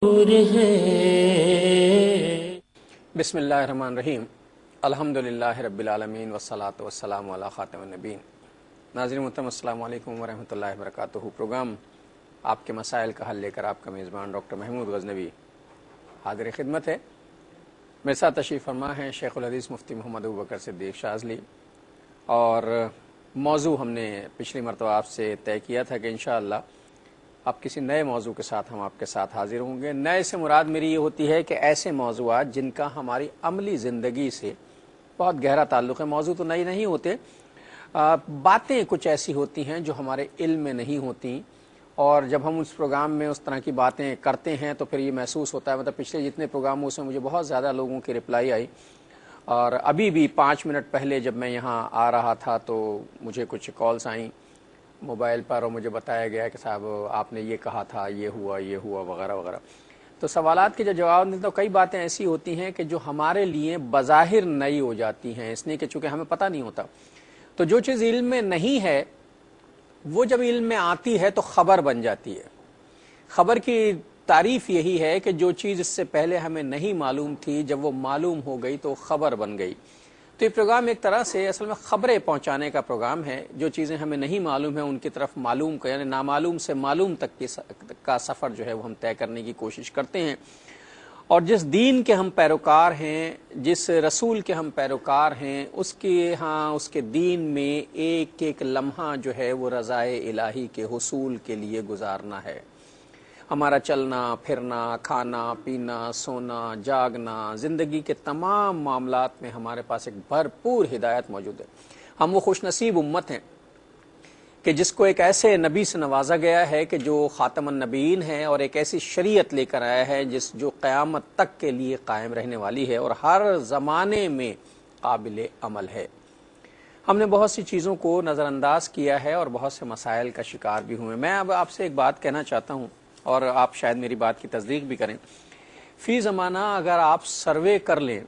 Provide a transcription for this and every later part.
بسم اللہ الرحمن الرحیم الحمدللہ رب العالمین والصلاة والسلام علی خاتم النبیین۔ ناظرین محترم السلام علیکم ورحمۃ اللہ وبرکاتہ۔ پروگرام آپ کے مسائل کا حل لے کر آپ کا میزبان ڈاکٹر محمود غزنوی حاضر خدمت ہے۔ میرے ساتھ تشریف فرما ہے شیخ الحدیث مفتی محمد ابوبکر صدیق شاذلی، اور موضوع ہم نے پچھلی مرتبہ آپ سے طے کیا تھا کہ انشاءاللہ اب کسی نئے موضوع کے ساتھ ہم آپ کے ساتھ حاضر ہوں گے۔ نئے سے مراد میری یہ ہوتی ہے کہ ایسے موضوعات جن کا ہماری عملی زندگی سے بہت گہرا تعلق ہے۔ موضوع تو نئے نہیں ہوتے، باتیں کچھ ایسی ہوتی ہیں جو ہمارے علم میں نہیں ہوتی، اور جب ہم اس پروگرام میں اس طرح کی باتیں کرتے ہیں تو پھر یہ محسوس ہوتا ہے۔ مطلب پچھلے جتنے پروگراموں سے مجھے بہت زیادہ لوگوں کی رپلائی آئی، اور ابھی بھی 5 منٹ پہلے جب میں یہاں آ رہا تھا تو مجھے کچھ کالز آئیں موبائل پر، اور مجھے بتایا گیا کہ صاحب آپ نے یہ کہا تھا، یہ ہوا وغیرہ وغیرہ۔ تو سوالات کے جو جواب دیں تو کئی باتیں ایسی ہوتی ہیں کہ جو ہمارے لیے بظاہر نئی ہو جاتی ہیں، اس لیے کہ چونکہ ہمیں پتہ نہیں ہوتا۔ تو جو چیز علم میں نہیں ہے وہ جب علم میں آتی ہے تو خبر بن جاتی ہے۔ خبر کی تعریف یہی ہے کہ جو چیز اس سے پہلے ہمیں نہیں معلوم تھی، جب وہ معلوم ہو گئی تو خبر بن گئی۔ تو یہ پروگرام ایک طرح سے اصل میں خبریں پہنچانے کا پروگرام ہے۔ جو چیزیں ہمیں نہیں معلوم ہیں ان کی طرف معلوم کا، یعنی نامعلوم سے معلوم تک کا سفر جو ہے وہ ہم طے کرنے کی کوشش کرتے ہیں۔ اور جس دین کے ہم پیروکار ہیں، جس رسول کے ہم پیروکار ہیں، اس کے دین میں ایک ایک لمحہ جو ہے وہ رضائے الہی کے حصول کے لیے گزارنا ہے۔ ہمارا چلنا پھرنا، کھانا پینا، سونا جاگنا، زندگی کے تمام معاملات میں ہمارے پاس ایک بھرپور ہدایت موجود ہے۔ ہم وہ خوش نصیب امت ہیں کہ جس کو ایک ایسے نبی سے نوازا گیا ہے کہ جو خاتم النبیین ہے، اور ایک ایسی شریعت لے کر آیا ہے جو قیامت تک کے لیے قائم رہنے والی ہے اور ہر زمانے میں قابل عمل ہے۔ ہم نے بہت سی چیزوں کو نظر انداز کیا ہے اور بہت سے مسائل کا شکار بھی ہوئے۔ میں اب آپ سے ایک بات کہنا چاہتا ہوں، اور آپ شاید میری بات کی تصدیق بھی کریں۔ فی زمانہ اگر آپ سروے کر لیں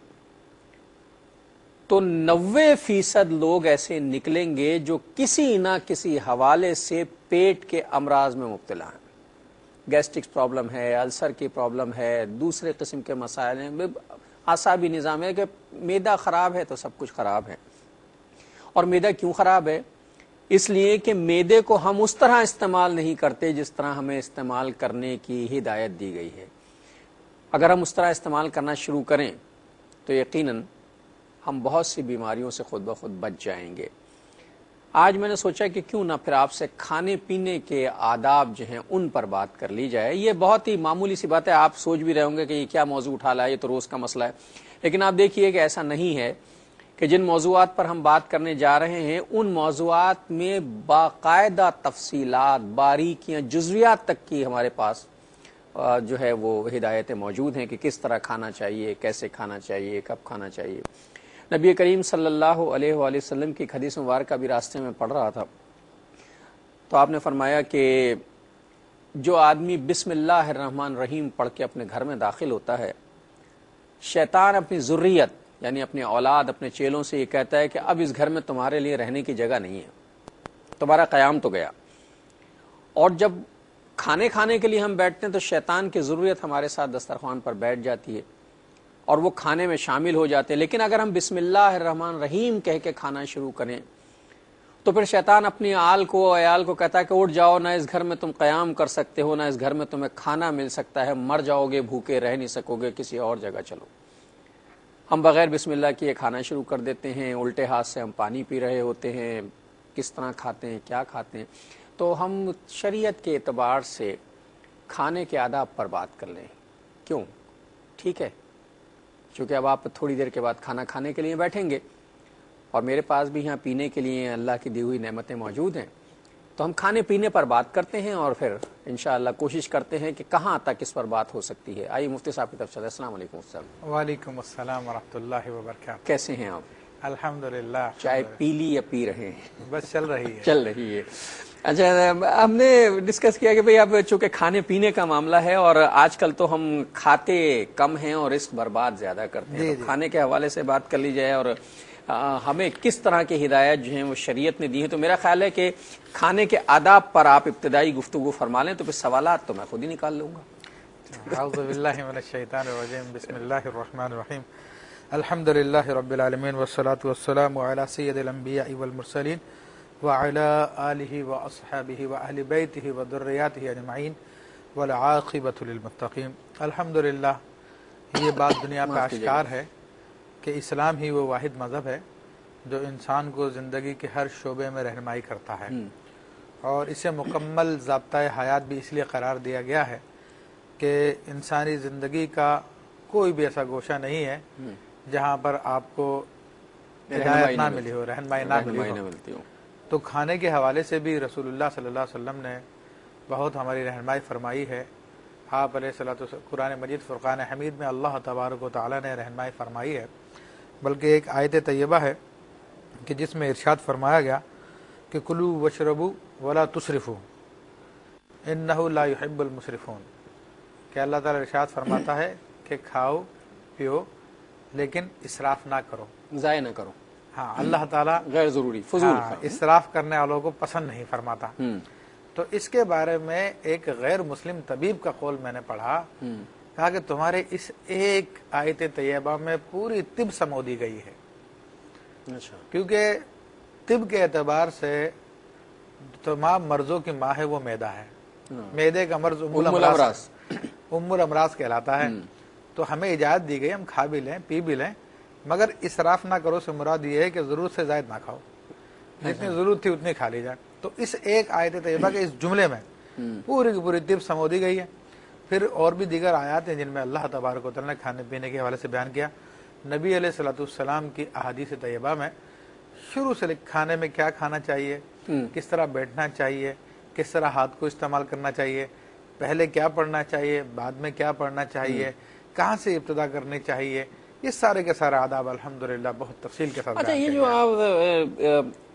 تو 90% لوگ ایسے نکلیں گے جو کسی نہ کسی حوالے سے پیٹ کے امراض میں مبتلا ہیں۔ گیسٹرک پرابلم ہے، السر کی پرابلم ہے، دوسرے قسم کے مسائل ہیں، اعصابی نظام ہے کہ معدہ خراب ہے تو سب کچھ خراب ہے۔ اور معدہ کیوں خراب ہے؟ اس لیے کہ معدے کو ہم اس طرح استعمال نہیں کرتے جس طرح ہمیں استعمال کرنے کی ہدایت دی گئی ہے۔ اگر ہم اس طرح استعمال کرنا شروع کریں تو یقیناً ہم بہت سی بیماریوں سے خود بخود بچ جائیں گے۔ آج میں نے سوچا کہ کیوں نہ پھر آپ سے کھانے پینے کے آداب جو ہیں ان پر بات کر لی جائے۔ یہ بہت ہی معمولی سی بات ہے، آپ سوچ بھی رہے ہوں گے کہ یہ کیا موضوع اٹھا لایا، یہ تو روز کا مسئلہ ہے، لیکن آپ دیکھیے کہ ایسا نہیں ہے کہ جن موضوعات پر ہم بات کرنے جا رہے ہیں ان موضوعات میں باقاعدہ تفصیلات، باریکیاں، جزویات تک کی ہمارے پاس جو ہے وہ ہدایتیں موجود ہیں کہ کس طرح کھانا چاہیے، کیسے کھانا چاہیے، کب کھانا چاہیے۔ نبی کریم صلی اللہ علیہ وآلہ وسلم کی حدیث مبارکہ بھی راستے میں پڑھ رہا تھا تو آپ نے فرمایا کہ جو آدمی بسم اللہ الرحمن الرحیم پڑھ کے اپنے گھر میں داخل ہوتا ہے، شیطان اپنی ذریت یعنی اپنی اولاد، اپنے چیلوں سے یہ کہتا ہے کہ اب اس گھر میں تمہارے لیے رہنے کی جگہ نہیں ہے، تمہارا قیام تو گیا۔ اور جب کھانے کے لیے ہم بیٹھتے ہیں تو شیطان کی ضرورت ہمارے ساتھ دسترخوان پر بیٹھ جاتی ہے اور وہ کھانے میں شامل ہو جاتے ہیں۔ لیکن اگر ہم بسم اللہ الرحمن الرحیم کہہ کے کھانا شروع کریں تو پھر شیطان اپنی عیال کو کہتا ہے کہ اٹھ جاؤ، نہ اس گھر میں تم قیام کر سکتے ہو، نہ اس گھر میں تمہیں کھانا مل سکتا ہے، مر جاؤ گے، بھوکے رہ نہیں سکو گے، کسی اور جگہ چلو۔ ہم بغیر بسم اللہ کیے کھانا شروع کر دیتے ہیں، الٹے ہاتھ سے ہم پانی پی رہے ہوتے ہیں، کس طرح کھاتے ہیں، کیا کھاتے ہیں۔ تو ہم شریعت کے اعتبار سے کھانے کے آداب پر بات کر لیں۔ کیوں؟ ٹھیک ہے، چونکہ اب آپ تھوڑی دیر کے بعد کھانا کھانے کے لیے بیٹھیں گے اور میرے پاس بھی یہاں پینے کے لیے اللہ کی دی ہوئی نعمتیں موجود ہیں، تو ہم کھانے پینے پر بات کرتے ہیں اور پھر انشاءاللہ کوشش کرتے ہیں کہ کہاں تک اس پر بات ہو سکتی ہے۔ آئیے مفتی صاحب کی طرف چلیں۔ السلام علیکم مفتی صاحب۔ وعلیکم السلام ورحمۃ اللہ وبرکاتہ۔ کیسے ہیں آپ؟ الحمدللہ۔ چائے پی لی یا پی رہے ہیں؟ بس چل رہی ہے۔ چل رہی ہے۔ اچھا، ہم نے ڈسکس کیا کہ بھئی اب چونکہ کھانے پینے کا معاملہ ہے اور آج کل تو ہم کھاتے کم ہیں اور رزق برباد زیادہ کرتے ہیں، تو کھانے کے حوالے سے بات کر لی جائے اور ہمیں کس طرح کی ہدایت جو ہیں وہ شریعت نے دی ہے۔ تو میرا خیال ہے کہ کھانے کے آداب پر آپ ابتدائی گفتگو فرما لیں تو پھر سوالات تو میں خود ہی نکال لوں گا۔ أعوذ بالله من الشيطان الرجيم بسم الله الرحمن الرحيم الحمد لله رب العالمين والصلاة والسلام على سيد الأنبياء والمرسلين وعلى آله وأصحابه وأهل بيته وذرياته أجمعين والعاقبة للمتقين الحمد للہ یہ بات دنیا پہ آشکار ہے کہ اسلام ہی وہ واحد مذہب ہے جو انسان کو زندگی کے ہر شعبے میں رہنمائی کرتا ہے اور اسے مکمل ضابطۂ حیات بھی اس لیے قرار دیا گیا ہے کہ انسانی زندگی کا کوئی بھی ایسا گوشہ نہیں ہے جہاں پر آپ کو ہدایت نہ ملی ہو، رہنمائی نہ ملی ہو۔ تو کھانے کے حوالے سے بھی رسول اللہ صلی اللہ علیہ وسلم نے بہت ہماری رہنمائی فرمائی ہے۔ آپ علیہ الصلوۃ والسلام قرآن مجید فرقان حمید میں اللہ تبارک و تعالی نے رہنمائی فرمائی ہے، بلکہ ایک آیت طیبہ ہے کہ جس میں ارشاد فرمایا گیا کہ کلوا واشربوا ولا تسرفوا انہ لا يحب المسرفون، کہ اللہ تعالی ارشاد فرماتا ہے کہ کھاؤ پیو لیکن اسراف نہ کرو، ضائع نہ کرو۔ ہاں، اللہ تعالیٰ غیر ضروری فضول اسراف کرنے والوں کو پسند نہیں فرماتا۔ تو اس کے بارے میں ایک غیر مسلم طبیب کا قول میں نے پڑھا، کہا کہ تمہارے اس ایک آیت طیبہ میں پوری طب سمو دی گئی ہے، کیونکہ طب کے اعتبار سے تمام مرضوں کی ماں ہے وہ معدہ ہے، معدے کا مرض ام الامراض کہلاتا ہے۔ تو ہمیں اجازت دی گئی ہم کھا بھی لیں پی بھی لیں، مگر اسراف نہ کرو سے مراد یہ ہے کہ ضرورت سے زائد نہ کھاؤ، جتنی ضرورت تھی اتنی کھا لی جائے۔ تو اس ایک آیت طیبہ کے اس جملے میں پوری کی پوری طب سمو دی گئی ہے۔ پھر اور بھی دیگر آیات ہیں جن میں اللہ تبارک و تعالیٰ نے کھانے پینے کے حوالے سے بیان کیا۔ نبی علیہ الصلوۃ والسلام کی احادیث طیبہ میں شروع سے کھانے میں کیا کھانا چاہیے، کس طرح بیٹھنا چاہیے، کس طرح ہاتھ کو استعمال کرنا چاہیے، پہلے کیا پڑھنا چاہیے، بعد میں کیا پڑھنا چاہیے، کہاں سے ابتدا کرنی چاہیے، یہ سارے کے سارے آداب الحمدللہ بہت تفصیل کے ساتھ۔ اچھا، یہ جو آپ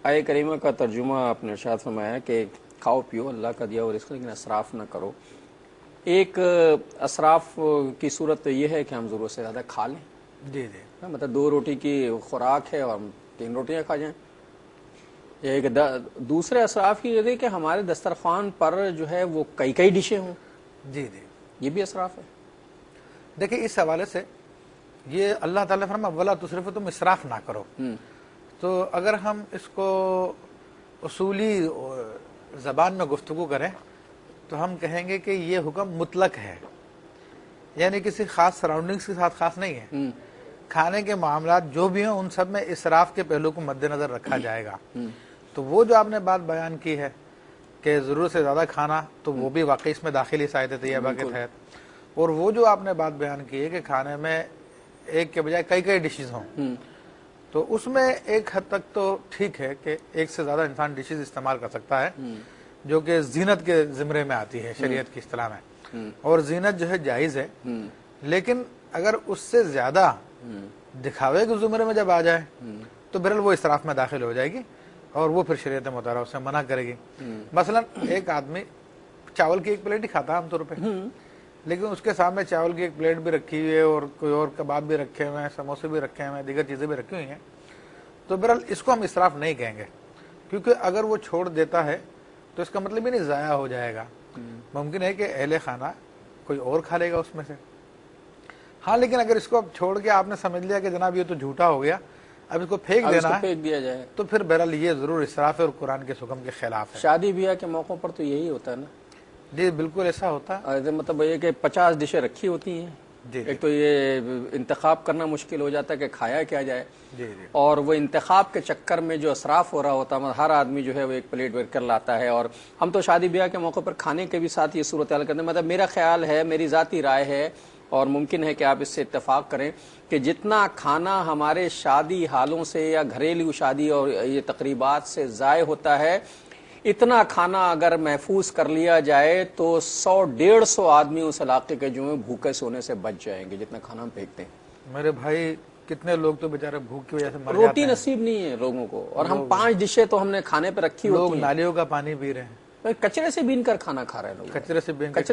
آیہ کریمہ کا ترجمہ آپ نے ارشاد فرمایا کہ کھاؤ پیو اللہ کا دیا اور رزق لیکن اسراف نہ کرو، ایک اسراف کی صورت تو یہ ہے کہ ہم ضرورت سے زیادہ کھا لیں، جی جی، مطلب 2 روٹی کی خوراک ہے اور ہم 3 روٹیاں کھا جائیں۔ ایک دوسرے اسراف کی یہ ہے کہ ہمارے دسترخوان پر جو ہے وہ کئی ڈشیں ہوں، جی جی، یہ بھی اسراف ہے۔ دیکھیں اس حوالے سے یہ اللہ تعالیٰ فرما ولا تسرفوا، تم اسراف نہ کرو۔ تو اگر ہم اس کو اصولی زبان میں گفتگو کریں تو ہم کہیں گے کہ یہ حکم مطلق ہے، یعنی کسی خاص سراؤنڈنگز کے ساتھ خاص نہیں ہے۔ کھانے کے معاملات جو بھی ہیں ان سب میں اسراف کے پہلو کو مد نظر رکھا جائے گا۔ تو وہ جو آپ نے بات بیان کی ہے کہ ضرورت سے زیادہ کھانا، تو وہ بھی واقعی اس میں داخلی آیت طیبہ کے تحت، اور وہ جو آپ نے بات بیان کی ہے کہ کھانے میں ایک کے بجائے کئی ڈشز ہوں، تو اس میں ایک حد تک تو ٹھیک ہے کہ ایک سے زیادہ انسان ڈشز استعمال کر سکتا ہے، جو کہ زینت کے زمرے میں آتی ہے شریعت کی اصطلاح میں، اور زینت جو ہے جائز ہے، لیکن اگر اس سے زیادہ دکھاوے کے زمرے میں جب آ جائے تو بہرحال وہ اسراف میں داخل ہو جائے گی اور وہ پھر شریعت مطالعہ اسے منع کرے گی۔ مثلا ایک آدمی چاول کی ایک پلیٹ ہی کھاتا ہے عام طور پہ، لیکن اس کے سامنے چاول کی ایک پلیٹ بھی رکھی ہوئی ہے اور کوئی اور کباب بھی رکھے ہوئے ہیں، سموسے بھی رکھے ہوئے ہیں، دیگر چیزیں بھی رکھی ہوئی ہیں، تو بہرحال اس کو ہم اسراف نہیں کہیں گے، کیونکہ اگر وہ چھوڑ دیتا ہے تو اس کا مطلب ہی نہیں ضائع ہو جائے گا۔ ممکن ہے کہ اہل خانہ کوئی اور کھا لے گا اس میں سے، ہاں، لیکن اگر اس کو اب چھوڑ کے آپ نے سمجھ لیا کہ جناب یہ تو جھوٹا ہو گیا، اب اس کو پھینک دینا ہے، پھینک دیا جائے، تو پھر بہرحال یہ ضرور اسراف ہے اور قرآن کے حکم کے خلاف ہے۔ شادی بیاہ کے موقعوں پر تو یہی ہوتا ہے نا؟ جی بالکل ایسا ہوتا ہے، مطلب یہ کہ 50 ڈشیں رکھی ہوتی ہیں، ایک تو یہ انتخاب کرنا مشکل ہو جاتا ہے کہ کھایا کیا جائے، اور وہ انتخاب کے چکر میں جو اسراف ہو رہا ہوتا ہے، ہر آدمی جو ہے وہ ایک پلیٹ کر لاتا ہے، اور ہم تو شادی بیاہ کے موقع پر کھانے کے بھی ساتھ یہ صورتحال کرتے ہیں۔ مطلب میرا خیال ہے، میری ذاتی رائے ہے، اور ممکن ہے کہ آپ اس سے اتفاق کریں کہ جتنا کھانا ہمارے شادی حالوں سے یا گھریلو شادی اور یہ تقریبات سے ضائع ہوتا ہے، اتنا کھانا اگر محفوظ کر لیا جائے تو 100-150 آدمی اس علاقے کے جو ہیں بھوکے سونے سے بچ جائیں گے، جتنا کھانا ہم پھینکتے ہیں۔ میرے بھائی کتنے لوگ تو بیچارے بھوک کی وجہ سے مر جاتے ہیں، روٹی نصیب نہیں ہے لوگوں کو، اور ہم 5 ڈشیں تو ہم نے کھانے پہ رکھی ہوتی ہیں، لوگ نالیوں کا پانی پی رہے ہیں، کچرے سے بین کر کھانا کھا رہے ہیں لوگ، کچرے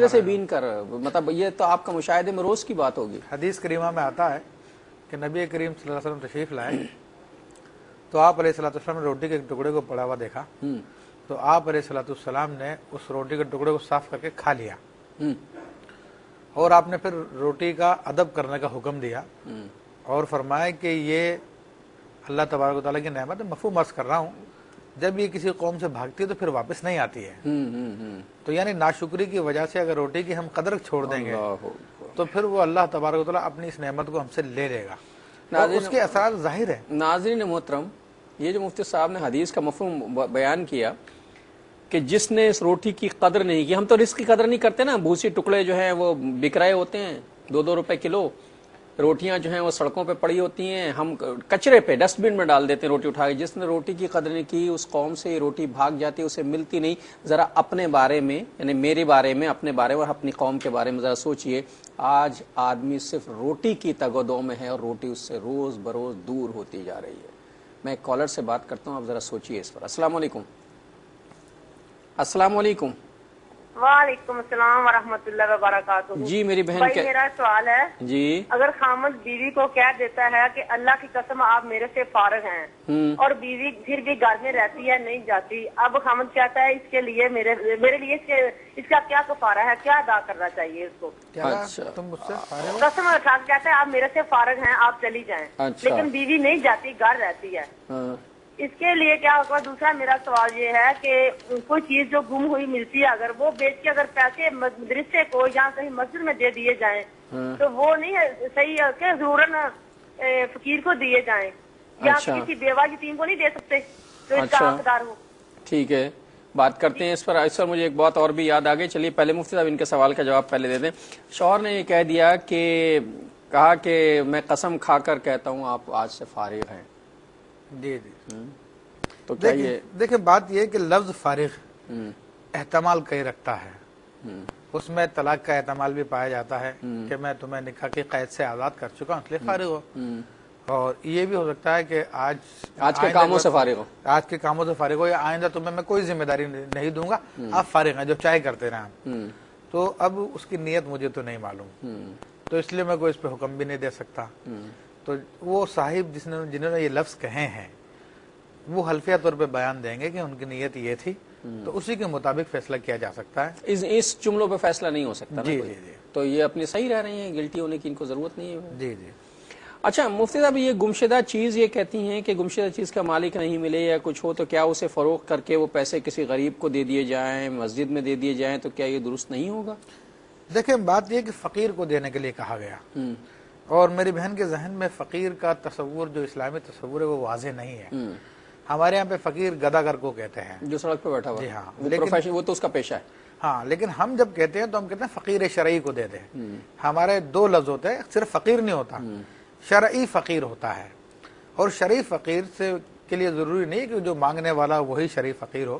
سے بین کر، مطلب یہ تو آپ کا مشاہدے میں روز کی بات ہوگی۔ حدیث کریمہ میں آتا ہے کہ نبی کریم صلی اللہ علیہ وسلم تشریف لائے تو آپ علیہ الصلوۃ والسلام نے روٹی کے ٹکڑے کو پڑا ہوا دیکھا، تو آپ علیہ الصلوۃ والسلام نے اس روٹی کے ٹکڑے کو صاف کر کے کھا لیا۔ اور آپ نے پھر روٹی کا ادب کرنے کا حکم دیا اور فرمایا کہ یہ اللہ تبارک و تعالیٰ کی نعمت ہے، مفہوم عرض کر رہا ہوں، جب یہ کسی قوم سے بھاگتی ہے تو پھر واپس نہیں آتی ہے. تو یعنی ناشکری کی وجہ سے اگر روٹی کی ہم قدر چھوڑ دیں گے تو پھر وہ اللہ تبارک و تعالیٰ اپنی اس نعمت کو ہم سے لے لے گا اور اس کے اثرات ظاہر ہیں. ناظرین محترم، یہ جو مفتی صاحب نے حدیث کا مفہوم بیان کیا کہ جس نے اس روٹی کی قدر نہیں کی، ہم تو رزق کی قدر نہیں کرتے نا، بھوسی ٹکڑے جو ہیں وہ بک رہے ہوتے ہیں 2-2 روپے کلو، روٹیاں جو ہیں وہ سڑکوں پہ پڑی ہوتی ہیں، ہم کچرے پہ ڈسٹ بن میں ڈال دیتے ہیں روٹی اٹھا کے. جس نے روٹی کی قدر نہیں کی اس قوم سے یہ روٹی بھاگ جاتی ہے، اسے ملتی نہیں. ذرا اپنے بارے میں، یعنی میرے بارے میں، اپنے بارے میں اور اپنی قوم کے بارے میں ذرا سوچئے. آج آدمی صرف روٹی کی تگ و دو میں ہے اور روٹی اس سے روز بروز دور ہوتی جا رہی ہے. میں ایک کالر سے بات کرتا ہوں، آپ ذرا سوچئے اس پر. السلام علیکم. السلام علیکم. وعلیکم السلام ورحمۃ اللہ وبرکاتہ. جی میری بہن بھائی میرا سوال ہے، جی اگر خامد بیوی کو کہہ دیتا ہے کہ اللہ کی قسم آپ میرے سے فارغ ہیں اور بیوی پھر بھی گھر میں رہتی ہے نہیں جاتی، اب خامد کہتا ہے اس کے لیے میرے لیے اس کا کیا کفارہ ہے، کیا ادا کرنا چاہیے اس کو؟ تم مجھ سے فارغ ہو؟ قسم اٹھا کے کہتا ہے آپ میرے سے فارغ ہیں آپ چلی جائیں، لیکن بیوی نہیں جاتی گھر رہتی ہے، اس کے لیے کیا ہوگا؟ دوسرا میرا سوال یہ ہے کہ کوئی چیز جو گم ہوئی ملتی ہے اگر وہ بیچ کے اگر پیسے مدرسے کو یا کہیں مسجد میں دے دیے جائیں تو وہ نہیں ہے صحیح ہے کہ ضرورت فقیر کو دیے جائیں یا کسی بیوہ یتیم کو نہیں دے سکتے تو اس کا حقدار ہو؟ ٹھیک ہے، بات کرتے ہیں اس پر. اس پر مجھے ایک بات اور بھی یاد آ گئی. چلیے پہلے مفتی صاحب ان کے سوال کا جواب پہلے دے دیں. شوہر نے یہ کہہ دیا کہ کہا کہ میں قسم کھا کر کہتا ہوں آپ آج سے فارغ ہیں. جی جی. تو کیا یہ دیکھیں بات یہ ہے کہ لفظ فارغ احتمال کئی رکھتا ہے، اس میں طلاق کا احتمال بھی پایا جاتا ہے کہ میں تمہیں نکاح کی قید سے آزاد کر چکا ہوں اس لیے فارغ ہو، اور یہ بھی ہو سکتا ہے کہ آج کے کاموں سے فارغ ہو، آج کے کاموں سے فارغ ہو یا آئندہ تمہیں میں کوئی ذمہ داری نہیں دوں گا، آپ فارغ ہیں جو چاہے کرتے رہیں. تو اب اس کی نیت مجھے تو نہیں معلوم، تو اس لیے میں کوئی اس پہ حکم بھی نہیں دے سکتا. تو وہ صاحب جنہوں نے یہ لفظ کہے ہیں وہ حلفیہ طور پہ بیان دیں گے کہ ان کی نیت یہ تھی، تو اسی کے مطابق فیصلہ کیا جا سکتا ہے. اس جملوں پہ فیصلہ نہیں ہو سکتا. جی جی جی. تو یہ اپنی صحیح رہ رہی ہیں، گلٹی ہونے کی ان کو ضرورت نہیں ہے. جی جی. اچھا مفتی صاحب، یہ گمشدہ چیز یہ کہتی ہیں کہ گمشدہ چیز کا مالک نہیں ملے یا کچھ ہو تو کیا اسے فروخت کر کے وہ پیسے کسی غریب کو دے دیے جائیں، مسجد میں دے دیے جائیں، تو کیا یہ درست نہیں ہوگا؟ دیکھیں بات یہ کہ فقیر کو دینے کے لیے کہا گیا، اور میری بہن کے ذہن میں فقیر کا تصور جو اسلامی تصور ہے وہ واضح نہیں ہے. ہمارے یہاں پہ فقیر گداگر کو کہتے ہیں جو سڑک پہ بیٹھا ہوا. جی ہاں، وہ تو اس کا پیشہ ہے. ہاں، لیکن ہم جب کہتے ہیں تو ہم کہتے ہیں فقیر شرعی کو دے دیں. ہمارے 2 لفظ ہوتے ہیں، صرف فقیر نہیں ہوتا، شرعی فقیر ہوتا ہے. اور شرعی فقیر سے کے لیے ضروری نہیں کہ جو مانگنے والا وہی شرعی فقیر ہو،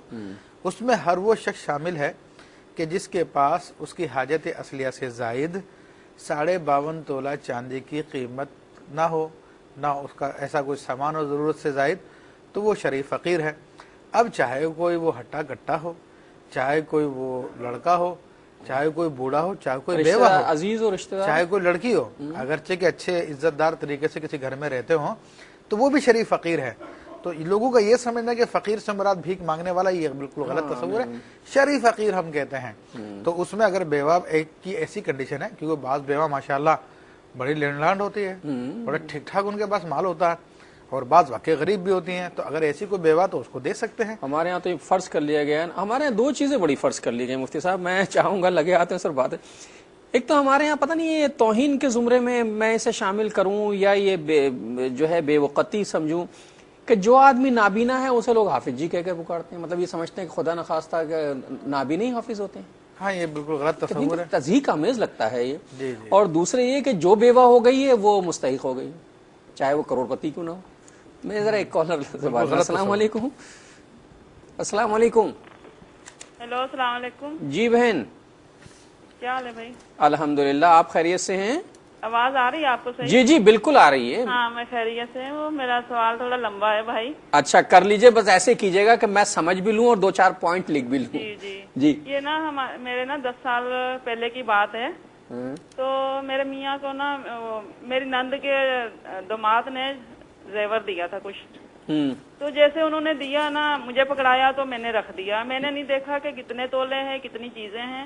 اس میں ہر وہ شخص شامل ہے کہ جس کے پاس اس کی حاجت اصلیہ سے زائد 52.5 تولہ چاندی کی قیمت نہ ہو، نہ اس کا ایسا کوئی سامان اور ضرورت سے زائد، تو وہ شرعی فقیر ہے. اب چاہے کوئی وہ ہٹا کٹا ہو، چاہے کوئی وہ لڑکا ہو، چاہے کوئی بوڑھا ہو، چاہے کوئی بیوہ ہو، عزیز اور رشتہ دار، چاہے کوئی لڑکی ہو، اگرچہ کہ اچھے عزت دار طریقے سے کسی گھر میں رہتے ہوں تو وہ بھی شرعی فقیر ہے. تو لوگوں کا یہ سمجھنا کہ فقیر سے مراد بھیک مانگنے والا، یہ بالکل غلط تصور ہے. شرعی فقیر ہم کہتے ہیں. تو اس میں اگر بیوہ ایک کی ایسی کنڈیشن ہے، کیونکہ بعض بیوہ ماشاءاللہ بڑی لینڈ لانڈ ہوتی ہے، بڑے ٹھیک ٹھاک ان کے پاس مال ہوتا ہے، اور بعض واقعی غریب بھی ہوتی ہیں، تو اگر ایسی کوئی بیوہ تو اس کو دے سکتے ہیں. ہمارے یہاں تو یہ فرض کر لیا گیا ہے. ہمارے یہاں 2 چیزیں بڑی فرض کر لی گئی مفتی صاحب، میں چاہوں گا لگے آتے ہیں سر بات ہے. ایک تو ہمارے یہاں پتہ نہیں یہ توہین کے زمرے میں اسے شامل کروں یا یہ جو ہے بے وقتی سمجھوں کہ جو آدمی نابینا ہے اسے لوگ حافظ جی کہہ کے پکارتے ہیں، مطلب یہ سمجھتے ہیں کہ خدا نخواستہ کہ نابینا ہی حافظ ہوتے ہیں. ہاں، یہ بالکل غلط تصور ہے، تضحیق آمیز لگتا ہے یہ. جی جی. اور دوسرے یہ کہ جو بیوہ ہو گئی ہے وہ مستحق ہو گئی، چاہے وہ کروڑ پتی کیوں نہ ہو. میں ذرا ایک کالر سے بات. السلام علیکم. السلام علیکم. ہیلو، السلام علیکم. جی بہن، کیا حال ہے بھائی؟ الحمدللہ. آپ خیریت سے ہیں؟ آواز آ رہی ہے آپ کو صحیح؟ جی جی بالکل آ رہی ہے. ہاں میں خیریت سے ہوں. میرا سوال تھوڑا لمبا ہے بھائی. اچھا کر لیجئے، بس ایسے کیجئے گا کہ میں سمجھ بھی لوں اور 2-4 پوائنٹ لکھ بھی لوں. جی جی جی. یہ نا میرے نا 10 سال پہلے کی بات ہے. تو میرے میاں کو نا میری نند کے داماد نے زیور دیا تھا کچھ، تو جیسے انہوں نے دیا نا مجھے پکڑایا تو میں نے رکھ دیا. میں نے نہیں دیکھا کہ کتنے تولے ہیں، کتنی چیزیں ہیں.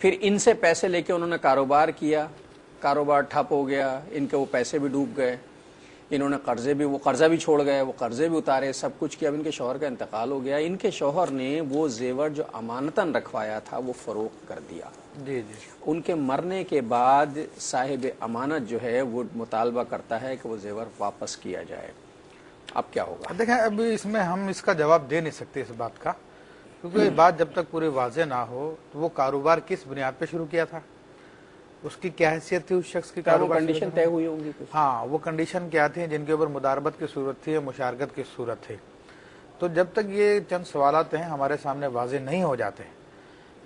پھر ان سے پیسے لے کے انہوں نے کاروبار کیا, کاروبار ٹھپ ہو گیا, ان کے وہ پیسے بھی ڈوب گئے, انہوں نے قرضہ بھی چھوڑ گئے, وہ قرضے بھی اتارے, سب کچھ کیا. اب ان کے شوہر کا انتقال ہو گیا, ان کے شوہر نے وہ زیور جو امانتاً رکھوایا تھا وہ فروخت کر دیا. جی جی. ان کے مرنے کے بعد صاحب امانت جو ہے وہ مطالبہ کرتا ہے کہ وہ زیور واپس کیا جائے. اب کیا ہوگا؟ دیکھیں ابھی اس میں ہم اس کا جواب دے نہیں سکتے اس بات کا, کیونکہ یہ بات جب تک پوری واضح نہ ہو تو وہ کاروبار کس بنیاد پہ شروع کیا تھا, اس کی کیا حیثیت تھی اس شخص کی, کاروبار کنڈیشن طے ہوئی ہوں گی. ہاں وہ کنڈیشن کیا تھی جن کے اوپر مداربت کی صورت تھی یا مشارکت کی صورت تھی. تو جب تک یہ چند سوالات ہیں ہمارے سامنے واضح نہیں ہو جاتے,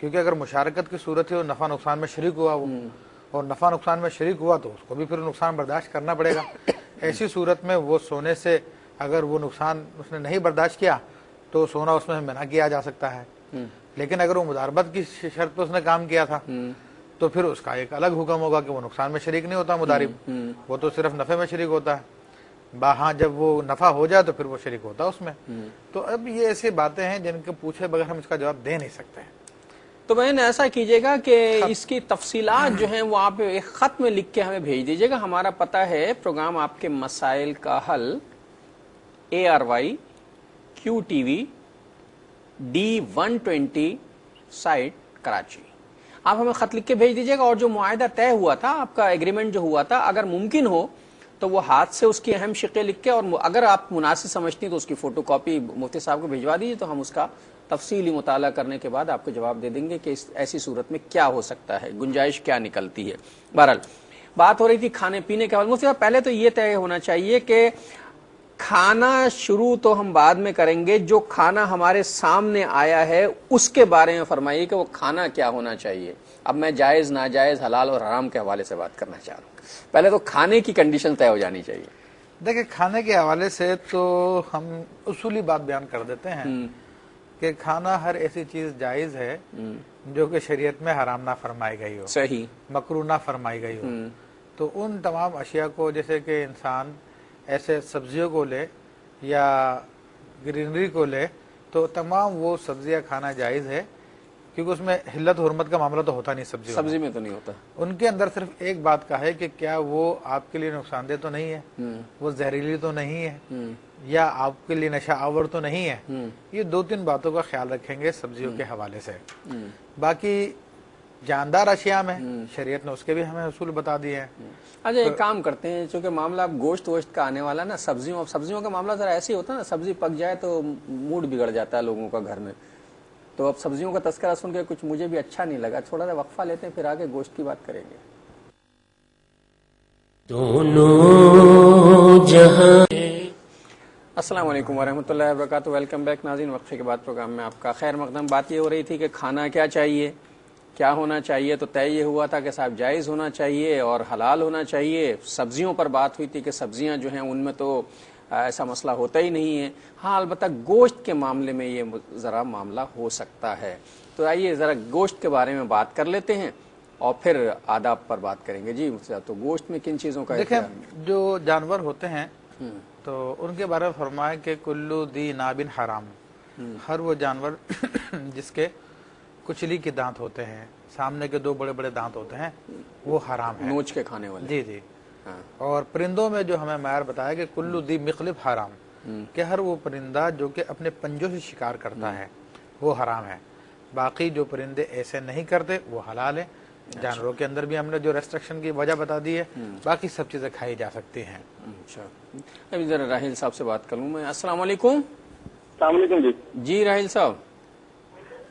کیونکہ اگر مشارکت کی صورت ہے اور نفع نقصان میں شریک ہوا وہ, اور نفع نقصان میں شریک ہوا تو اس کو بھی پھر نقصان برداشت کرنا پڑے گا. ایسی صورت میں وہ سونے سے اگر وہ نقصان اس نے نہیں برداشت کیا تو سونا اس میں منع کیا جا سکتا ہے. لیکن اگر وہ مداربت کی شرط پہ اس نے کام کیا تھا تو پھر اس کا ایک الگ حکم ہوگا کہ وہ نقصان میں شریک نہیں ہوتا مدارب, وہ تو صرف نفع میں شریک ہوتا ہے. ہاں جب وہ نفع ہو جائے تو پھر وہ شریک ہوتا ہے اس میں. تو اب یہ ایسی باتیں ہیں جن کے پوچھے بغیر ہم اس کا جواب دے نہیں سکتے. تو بہن ایسا کیجیے گا کہ اس کی تفصیلات جو ہیں وہ آپ ایک خط میں لکھ کے ہمیں بھیج دیجیے گا. ہمارا پتہ ہے پروگرام آپ کے مسائل کا حل, ARY QTV D120 site Karachi. آپ ہمیں خط لکھ کے بھیج دیجیے گا, اور جو معاہدہ طے ہوا تھا, آپ کا ایگریمنٹ جو ہوا تھا, اگر ممکن ہو تو وہ ہاتھ سے اس کی اہم شقیں لکھ کے, اور اگر آپ مناسب سمجھتی ہیں تو اس کی فوٹو کاپی مفتی صاحب کو بھیجوا دیجیے, تو ہم اس کا تفصیلی مطالعہ کرنے کے بعد آپ کو جواب دے دیں گے کہ ایسی صورت میں کیا ہو سکتا ہے, گنجائش کیا نکلتی ہے. بہرحال بات ہو رہی تھی کھانے پینے کے حوالے. مفتی صاحب پہلے تو یہ طے ہونا چاہیے کہ کھانا شروع تو ہم بعد میں کریں گے, جو کھانا ہمارے سامنے آیا ہے اس کے بارے میں فرمائیے کہ وہ کھانا کیا ہونا چاہیے. اب میں جائز ناجائز حلال اور حرام کے حوالے سے بات کرنا چاہ رہا ہوں. پہلے تو کھانے کی کنڈیشن طے ہو جانی چاہیے. دیکھیں کھانے کے حوالے سے تو ہم اصولی بات بیان کر دیتے ہیں کہ کھانا ہر ایسی چیز جائز ہے جو کہ شریعت میں حرام نہ فرمائی گئی ہو, صحیح, مکروہ نہ فرمائی گئی ہو. تو ان تمام اشیاء کو, جیسے کہ انسان ایسے سبزیوں کو لے یا گرینری کو لے, تو تمام وہ سبزیاں کھانا جائز ہے, کیونکہ اس میں حلت حرمت کا معاملہ تو ہوتا نہیں. سبزی میں تو نہیں ہوتا. ان کے اندر صرف ایک بات کا ہے کہ کیا وہ آپ کے لیے نقصان دہ تو نہیں ہے, وہ زہریلی تو نہیں ہے, یا آپ کے لیے نشہ آور تو نہیں ہے. یہ 2-3 باتوں کا خیال رکھیں گے سبزیوں کے حوالے سے. باقی جاندار اشیاء میں شریعت نے اس کے بھی ہمیں اصول بتا دیے ہیں. اچھا ایک کام کرتے ہیں, چونکہ معاملہ اب گوشت ووشت کا آنے والا نا, سبزیوں کا معاملہ ذرا ایسے ہی ہوتا ہے نا, سبزی پک جائے تو موڈ بگڑ جاتا ہے لوگوں کا گھر میں. تو اب سبزیوں کا تذکرہ سن کے کچھ مجھے بھی اچھا نہیں لگا, تھوڑا سا وقفہ لیتے ہیں, پھر آگے گوشت کی بات کریں گے. السلام علیکم ورحمۃ اللہ وبرکاتہ. ویلکم بیک ناظرین. وقفے کے بعد پروگرام میں آپ کا خیر مقدم. بات یہ ہو رہی تھی کہ کھانا کیا چاہیے, کیا ہونا چاہیے. تو طے یہ ہوا تھا کہ صاحب جائز ہونا چاہیے اور حلال ہونا چاہیے. سبزیوں پر بات ہوئی تھی کہ سبزیاں جو ہیں ان میں تو ایسا مسئلہ ہوتا ہی نہیں ہے. ہاں البتہ گوشت کے معاملے میں یہ ذرا معاملہ ہو سکتا ہے. تو آئیے ذرا گوشت کے بارے میں بات کر لیتے ہیں اور پھر آداب پر بات کریں گے. جی تو گوشت میں کن چیزوں کا دیکھیں, جو جانور ہوتے ہیں تو ان کے بارے میں فرمایا کہ کلو دی نابن حرام, ہر وہ جانور جس کے کچلی کے دانت ہوتے ہیں, سامنے کے 2 بڑے بڑے دانت ہوتے ہیں, وہ حرام ہے, نوچ کے کھانے والے. جی جی. اور پرندوں میں جو ہمیں معیار بتایا کہ کلو دی مخلب حرام, کہ ہر وہ پرندہ جو کہ اپنے پنجوں سے شکار کرتا ہے وہ حرام ہے. باقی جو پرندے ایسے نہیں کرتے وہ حلال ہے. جانوروں کے اندر بھی ہم نے جو ریسٹرکشن کی وجہ بتا دی ہے, باقی سب چیزیں کھائی جا سکتی ہیں. اچھا ابھی ذرا راہیل صاحب سے بات کروں میں. السلام علیکم. السلام علیکم. جی جی راہیل صاحب.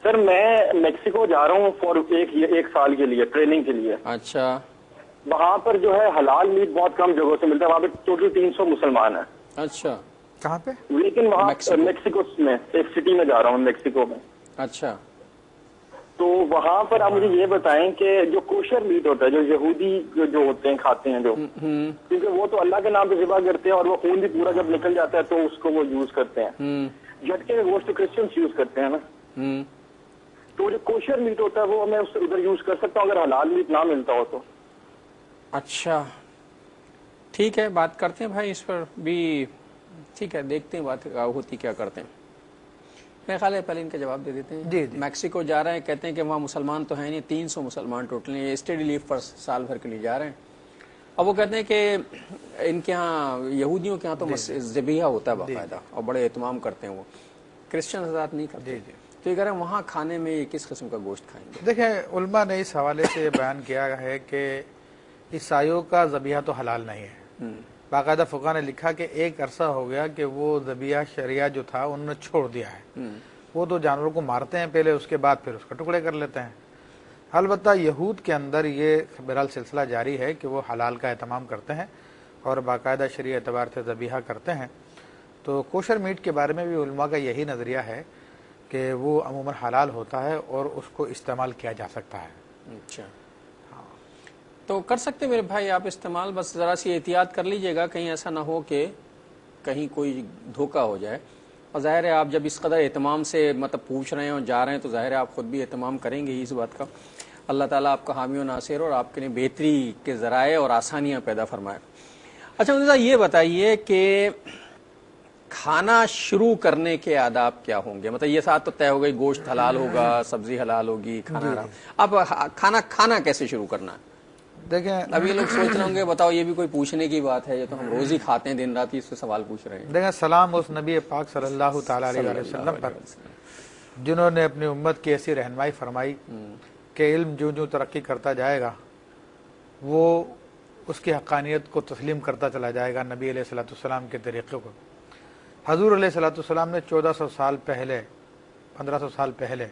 سر میں میکسیکو جا رہا ہوں فور ایک سال کے لیے ٹریننگ کے لیے. اچھا. وہاں پر جو ہے حلال میٹ بہت کم جگہوں سے ملتا ہے, وہاں پہ ٹوٹل 300 مسلمان ہیں. اچھا کہاں پہ؟ لیکن وہاں میکسیکو میں ایک سٹی میں جا رہا ہوں میکسیکو میں. اچھا. تو وہاں پر آپ مجھے یہ بتائیں کہ جو کوشر میٹ ہوتا ہے, جو یہودی جو ہوتے ہیں کھاتے ہیں جو, کیونکہ وہ تو اللہ کے نام پہ ذبح کرتے ہیں اور وہ خون بھی پورا جب نکل جاتا ہے تو اس کو وہ یوز کرتے ہیں. جھٹکے میں گوشت کرسچنس یوز کرتے ہیں نا, تو جو کوشر میٹ ہوتا ہے وہ میں ادھر یوز کر سکتا ہوں اگر حلال میٹ نہ ملتا ہو تو. اچھا ٹھیک ہے, بات کرتے ہیں بھائی اس پر بھی. ٹھیک ہے, دیکھتے ہیں بات ہوتی کیا کرتے ہیں. میں خیال ہے پہلے ان کا جواب دے دیتے ہیں. جی جی. میکسیکو جا رہے ہیں, کہتے ہیں کہ وہاں مسلمان تو ہیں نہیں, 300 مسلمان ٹوٹل ہیں, اسٹڈی لیو پر سال بھر کے لیے جا رہے ہیں. اب وہ کہتے ہیں کہ ان کے ہاں یہودیوں کے ہاں تو ذبیحہ ہوتا ہے باقاعدہ اور بڑے اہتمام کرتے ہیں, وہ کرسچن حضرات نہیں کرتے. جی جی. تو یہ کہہ رہے ہیں وہاں کھانے میں یہ کس قسم کا گوشت کھائیں گے؟ دیکھیں علماء نے اس حوالے سے یہ بیان کیا ہے کہ عیسائیوں کا ذبیحہ تو حلال نہیں ہے. باقاعدہ فقہاء نے لکھا کہ ایک عرصہ ہو گیا کہ وہ ذبیحہ شریعہ جو تھا انہوں نے چھوڑ دیا ہے. وہ تو جانوروں کو مارتے ہیں پہلے, اس کے بعد پھر اس کا ٹکڑے کر لیتے ہیں. البتہ یہود کے اندر یہ بہرحال سلسلہ جاری ہے کہ وہ حلال کا اہتمام کرتے ہیں اور باقاعدہ شرعی اعتبار سے ذبیحہ کرتے ہیں. تو کوشر میٹ کے بارے میں بھی علماء کا یہی نظریہ ہے کہ وہ عموماً حلال ہوتا ہے اور اس کو استعمال کیا جا سکتا ہے. اچھا, تو کر سکتے میرے بھائی آپ استعمال, بس ذرا سی احتیاط کر لیجئے گا کہیں ایسا نہ ہو کہ کہیں کوئی دھوکہ ہو جائے. اور ظاہر ہے آپ جب اس قدر اہتمام سے مطلب پوچھ رہے ہیں اور جا رہے ہیں تو ظاہر ہے آپ خود بھی اہتمام کریں گے اس بات کا. اللہ تعالیٰ آپ کا حامی و ناصر اور آپ کے لیے بہتری کے ذرائع اور آسانیاں پیدا فرمائے. اچھا مجھے یہ بتائیے کہ کھانا شروع کرنے کے آداب کیا ہوں گے؟ مطلب یہ ساتھ تو طے ہو گئی گوشت حلال ہوگا, سبزی حلال ہوگی, کھانا اب کھانا کیسے شروع کرنا ہے؟ دیکھیں اب یہ لوگ سوچ رہے ہوں گے بتاؤ یہ بھی کوئی پوچھنے کی بات ہے, یہ تو ہم روز ہی کھاتے ہیں, دن رات اس سے سوال پوچھ رہے ہیں. دیکھیں سلام اس نبی پاک صلی اللہ تعالیٰ علیہ وسلم پر جنہوں نے اپنی امت کی ایسی رہنمائی فرمائی کہ علم جو جو ترقی کرتا جائے گا وہ اس کی حقانیت کو تسلیم کرتا چلا جائے گا نبی علیہ الصلوۃ والسلام کے طریقے کو. حضور علیہ الصلوۃ والسلام نے 1400 سال پہلے 1500 سال پہلے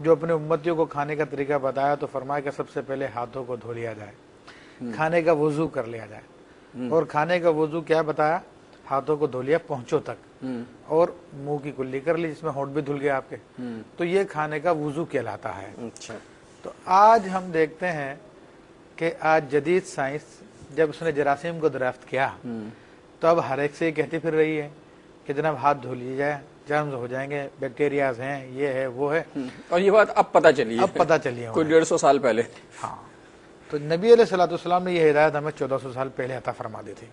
جو اپنے امتیوں کو کھانے کا طریقہ بتایا تو فرمایا کہ سب سے پہلے ہاتھوں کو دھو لیا جائے, کھانے کا وضو کر لیا جائے. اور کھانے کا وضو کیا بتایا؟ ہاتھوں کو دھو لیا پہنچوں تک اور منہ کی کلی کر لی جس میں ہونٹ بھی دھل گیا آپ کے. تو یہ کھانے کا وضو کہلاتا ہے. تو آج ہم دیکھتے ہیں کہ آج جدید سائنس جب اس نے جراثیم کو دریافت کیا تو اب ہر ایک سے یہ کہتی پھر رہی ہے کہ جناب ہاتھ دھو لیے جائے, جرمز ہو جائیں گے, بیکٹیریاز ہیں, یہ ہے وہ ہے. اور یہ بات اب پتہ چلی, اب پتہ چلی ہے کوئی 150 سال پہلے. ہاں, تو نبی علیہ الصلوۃ والسلام نے یہ ہدایت ہمیں 1400 سال پہلے عطا فرما دی تھی.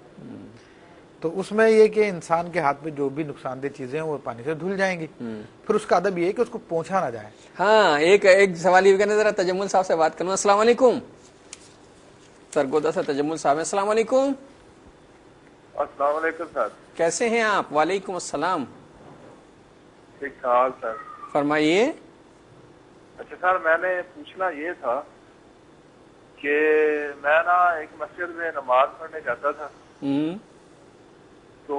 تو اس میں یہ کہ انسان کے ہاتھ میں جو بھی نقصان دہ چیزیں ہیں وہ پانی سے دھل جائیں گی. پھر اس کا ادب یہ ہے کہ اس کو پوچھا نہ جائے. ہاں, ایک سوال یہ کہنا, ذرا تجمل صاحب سے بات کرنا. السلام علیکم. سرگودا سے تجمل صاحب. السلام علیکم. السلام علیکم سر, کیسے ہیں آپ؟ وعلیکم السلام. ٹھیک ٹھاک سر, فرمائیے. اچھا سر, میں نے پوچھنا یہ تھا کہ میں نا ایک مسجد میں نماز پڑھنے جاتا تھا تو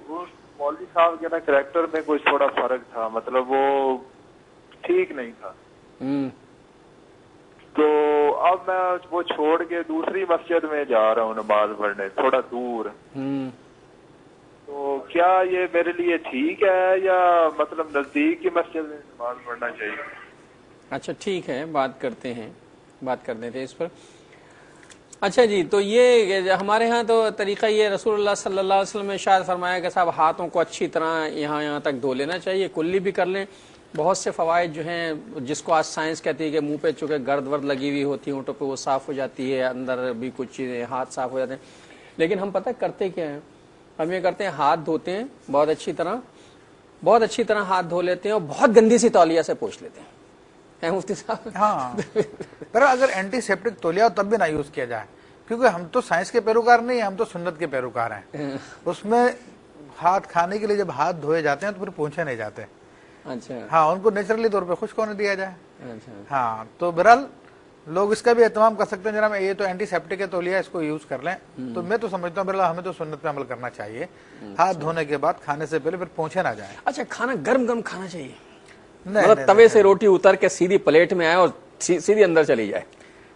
اس مولوی صاحب کے نا کریکٹر میں کچھ تھوڑا فرق تھا, مطلب وہ ٹھیک نہیں تھا. تو اب میں وہ چھوڑ کے دوسری مسجد میں جا رہا ہوں نماز پڑھنے, تھوڑا دور. تو کیا یہ میرے لیے ٹھیک ہے یا مطلب نزدیک کی مسجد میں نماز پڑھنا چاہیے؟ اچھا ٹھیک ہے, بات کرتے ہیں اس پر. اچھا جی, تو یہ ہمارے ہاں تو طریقہ یہ رسول اللہ صلی اللہ علیہ وسلم نے ارشاد فرمایا کہ صاحب ہاتھوں کو اچھی طرح یہاں تک دھو لینا چاہیے, کلی بھی کر لیں. بہت سے فوائد جو ہیں جس کو آج سائنس کہتی ہے کہ منہ پہ چونکہ گرد ورد لگی ہوئی ہوتی ہے ہونٹوں پہ وہ صاف ہو جاتی ہے, اندر بھی کچھ چیزیں, ہاتھ صاف ہو جاتے ہیں. لیکن ہم پتہ کرتے کیا ہیں, ہم یہ کرتے ہیں ہاتھ دھوتے ہیں بہت اچھی طرح ہاتھ دھو لیتے ہیں اور بہت گندی سی تولیہ سے پوچھ لیتے ہیں مفتی صاحب. ہاں, پر اگر اینٹی سیپٹک تولیہ تب بھی نہ یوز کیا جائے, کیونکہ ہم تو سائنس کے پیروکار نہیں ہیں, ہم تو سنت کے پیروکار ہیں. اس میں ہاتھ کھانے کے لیے جب ہاتھ دھوئے جاتے ہیں تو پھر پوچھے نہیں جاتے. اچھا, ہاں, ان کو نیچرلی طور پہ خشک ہونے دیا جائے. ہاں, تو بہرحال لوگ اس کا بھی اہتمام کر سکتے ہیں. جناب یہ تو اینٹی سیپٹک ہے تولیہ, اس کو یوز کر لیں. تو میں تو سمجھتا ہوں بہرحال ہمیں تو سنت پہ عمل کرنا چاہیے. ہاتھ دھونے کے بعد کھانے سے پہلے پھر پوچھے نہ جائے. اچھا, کھانا گرم کھانا چاہیے, مطلب توے سے روٹی اتر کے سیدھی پلیٹ میں آئے اور سیدھی اندر چلی جائے؟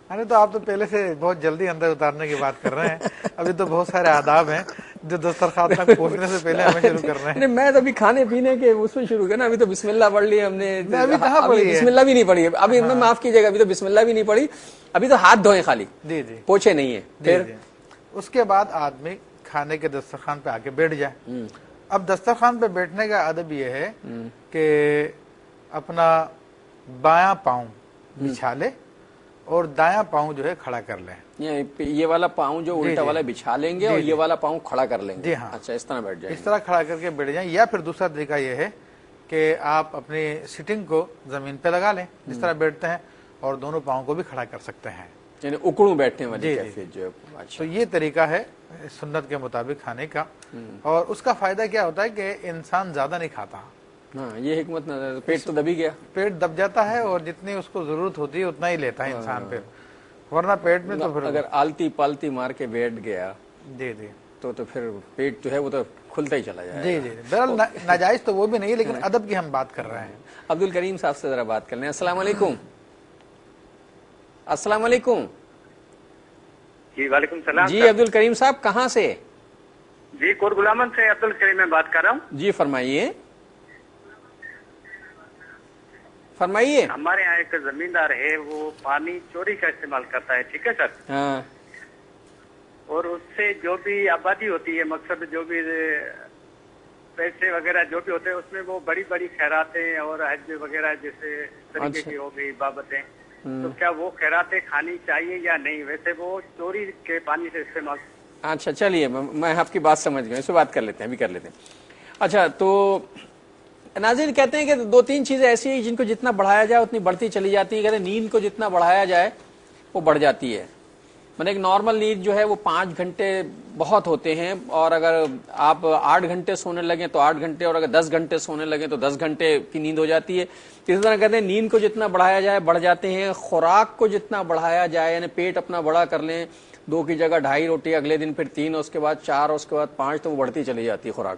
ارے تو آپ تو پہلے سے بہت جلدی اندر اتارنے کی بات کر رہے ہیں. ابھی تو بہت سارے آداب ہیں جو دسترخوان تک پہنچنے سے پہلے ہمیں شروع کر رہے ہیں. میں تو ابھی کھانے پینے کے اس میں شروع کرنا. ابھی تو بسم اللہ پڑھ لی ہم نے. ابھی کہاں پڑھی ہے؟ بسم اللہ بھی نہیں پڑھی. ابھی معاف کیجیے گا, ابھی تو بسم اللہ بھی نہیں پڑھی. ابھی تو ہاتھ دھوئے خالی, جی جی, پوچھے نہیں ہے. پھر اس کے بعد آدمی کھانے کے دسترخوان پہ آ کے بیٹھ جائے. اب دسترخوان پہ بیٹھنے کا ادب یہ ہے کہ اپنا بایاں پاؤں بچھا لے اور دایاں پاؤں جو ہے کھڑا کر لیں. یہ والا پاؤں جو الٹا والا بچھا لیں گے اور یہ والا پاؤں کھڑا کر لیں گے. جی ہاں, اچھا, اس طرح بیٹھ جائیں, اس طرح کھڑا کر کے بیٹھ جائیں. یا پھر دوسرا طریقہ یہ ہے کہ آپ اپنی سٹنگ کو زمین پہ لگا لیں جس طرح بیٹھتے ہیں اور دونوں پاؤں کو بھی کھڑا کر سکتے ہیں، یعنی اکڑوں بیٹھنے والی کیفیت جو ہے۔ تو یہ طریقہ ہے سنت کے مطابق کھانے کا، اور اس کا فائدہ کیا ہوتا ہے کہ انسان زیادہ نہیں کھاتا، ہاں یہ حکمت نظر، پیٹ تو دبی گیا، پیٹ دب جاتا ہے اور جتنی اس کو ضرورت ہوتی ہے اتنا ہی لیتا ہے انسان پھر، ورنہ پیٹ میں تو پھر اگر آلتی پالتی مار کے بیٹھ گیا جی جی تو پھر پیٹ جو ہے وہ تو کھلتا ہی چلا جائے۔ جی جی بہرحال ناجائز تو وہ بھی نہیں، لیکن ادب کی ہم بات کر رہے ہیں۔ عبد الکریم صاحب سے ذرا بات کر لیں۔ السلام علیکم۔ السلام علیکم۔ جی وعلیکم السلام۔ جی عبد الکریم صاحب کہاں سے؟ جی کور غلامن سے عبد الکریم میں بات کر رہا ہوں۔ جی فرمائیے فرمائیے۔ ہمارے یہاں ایک زمیندار ہے، وہ پانی چوری کا استعمال کرتا ہے، ٹھیک ہے سر، ہاں اور اس سے جو بھی آبادی ہوتی ہے، مقصد جو بھی پیسے وغیرہ جو بھی ہوتے ہیں، اس میں وہ بڑی بڑی خیراتیں اور حج وغیرہ جیسے طریقے کی ہو گئی بابتیں، تو کیا وہ خیراتیں کھانی چاہیے یا نہیں؟ ویسے وہ چوری کے پانی سے استعمال۔ اچھا چلیے میں آپ کی بات سمجھ گیا، اس پہ بات کر لیتے ہیں، ابھی کر لیتے ہیں۔ اچھا تو ناظرین کہتے ہیں کہ دو تین چیزیں ایسی ہیں جن کو جتنا بڑھایا جائے اتنی بڑھتی چلی جاتی ہے۔ کہتے ہیں نیند کو جتنا بڑھایا جائے وہ بڑھ جاتی ہے۔ میں نے ایک نارمل نیند جو ہے وہ 5 گھنٹے بہت ہوتے ہیں، اور اگر آپ 8 گھنٹے سونے لگیں تو 8 گھنٹے، اور اگر 10 گھنٹے سونے لگیں تو 10 گھنٹے کی نیند ہو جاتی ہے۔ اسی طرح کہتے ہیں نیند کو جتنا بڑھایا جائے بڑھ جاتے ہیں، خوراک کو جتنا بڑھایا جائے، یعنی پیٹ اپنا بڑا کر لیں، 2 کی جگہ 2.5 روٹی، اگلے دن پھر 3، اس کے بعد 4، اور اس کے بعد 5، تو وہ بڑھتی چلی جاتی ہے خوراک۔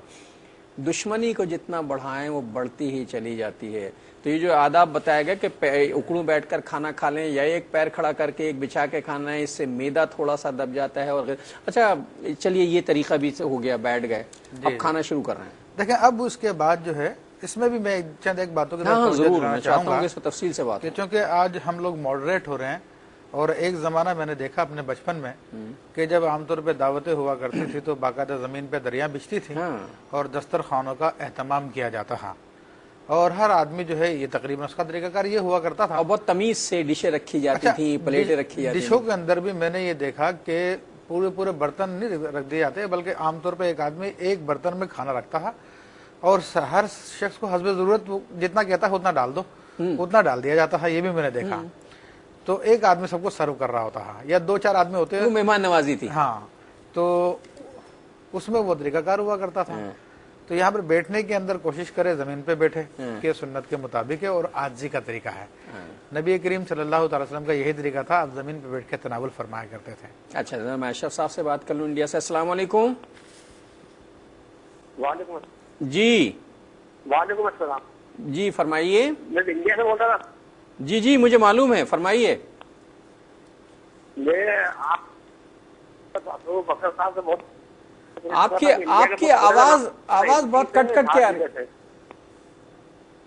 دشمنی کو جتنا بڑھائیں وہ بڑھتی ہی چلی جاتی ہے۔ تو یہ جو آداب بتایا گیا کہ اکڑوں بیٹھ کر کھانا کھا لیں، یا ایک پیر کھڑا کر کے ایک بچھا کے کھانا ہے، اس سے میدا تھوڑا سا دب جاتا ہے۔ اور اچھا چلیے یہ طریقہ بھی ہو گیا، بیٹھ گئے، اب کھانا شروع کر رہے ہیں۔ دیکھیں اب اس کے بعد جو ہے اس میں بھی میں چند ایک باتوں کی ضرور میں چاہتا ہوں کہ اس پر تفصیل سے بات، چونکہ آج ہم لوگ ماڈریٹ ہو رہے ہیں، اور ایک زمانہ میں نے دیکھا اپنے بچپن میں کہ جب عام طور پہ دعوتیں ہوا کرتی تھی تو باقاعدہ زمین پہ دریاں بچتی تھی اور دسترخوانوں کا اہتمام کیا جاتا تھا، اور ہر آدمی جو ہے یہ تقریباً اس کا طریقہ کار یہ ہوا کرتا تھا، اور بہت تمیز سے ڈشیں رکھی جاتی تھی، پلیٹیں رکھی جاتی تھی۔ ڈشوں کے اندر بھی میں نے یہ دیکھا کہ پورے برتن نہیں رکھ دیے جاتے، بلکہ عام طور پہ ایک آدمی ایک برتن میں کھانا رکھتا ہے، اور ہر شخص کو حسب ضرورت جتنا کہتا ہے اتنا ڈال دو، اتنا ڈال دیا جاتا ہے، یہ بھی میں نے دیکھا۔ تو ایک آدمی سب کو سرو کر رہا ہوتا ہے، یا 2-4 آدمی ہوتے ہیں، مہمان نوازی تھی، ہاں، تو اس میں وہ طریقہ کار ہوا کرتا تھا۔ تو یہاں پر بیٹھنے کے اندر کوشش کرے زمین پہ بیٹھے کہ سنت کے مطابق ہے، اور عاجزی کا طریقہ ہے۔ نبی کریم صلی اللہ تعالی وسلم کا یہی طریقہ تھا، آپ زمین پہ بیٹھ کے تناول فرمایا کرتے تھے۔ اچھا میں اشرف صاحب سے بات کر لوں انڈیا سے۔ السلام علیکم۔ وعلیکم السلام۔ جی وعلیکم السلام۔ جی فرمائیے۔ میں انڈیا سے بول رہا تھا۔ جی مجھے معلوم ہے، فرمائیے۔ میں بکر صاحب سے بہت آپ کی آواز بہت کٹ کٹ کے آ رہی ہے،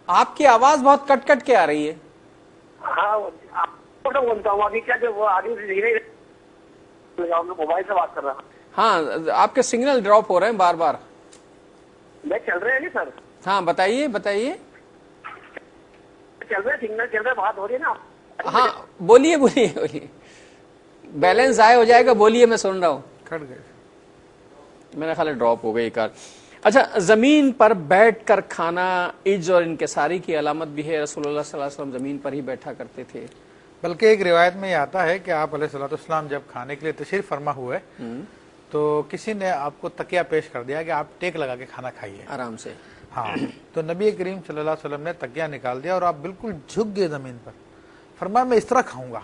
آپ کی آواز بہت کٹ کٹ کے آ رہی ہے۔ ہاں بولتا ہوں ابھی، کیا جو وہ آدمی موبائل سے بات کر رہا ہوں۔ ہاں آپ کے سگنل ڈراپ ہو رہے ہیں بار بار۔ میں چل رہے ہیں نہیں سر؟ ہاں بتائیے چل رہے، سگنل چل رہے، بات ہو رہی ہے نا؟ ہاں بولیے بیلنس ضائع ہو جائے گا، بولیے میں سن رہا ہوں۔ کٹ گئے، میرا خیال ہے ڈراپ ہو گئی کار۔ اچھا زمین پر بیٹھ کر کھانا عجز اور انکساری کی علامت بھی ہے، رسول اللہ صلی اللہ علیہ وسلم زمین پر ہی بیٹھا کرتے تھے۔ بلکہ ایک روایت میں یہ آتا ہے کہ آپ علیہ الصلوۃ والسلام جب کھانے کے لیے تشریف فرما ہوئے تو کسی نے آپ کو تکیہ پیش کر دیا کہ آپ ٹیک لگا کے کھانا کھائیے آرام سے۔ ہاں، تو نبی کریم صلی اللہ علیہ وسلم نے تکیہ نکال دیا اور آپ بالکل جھک گئے زمین پر، فرمایا میں اس طرح کھاؤں گا،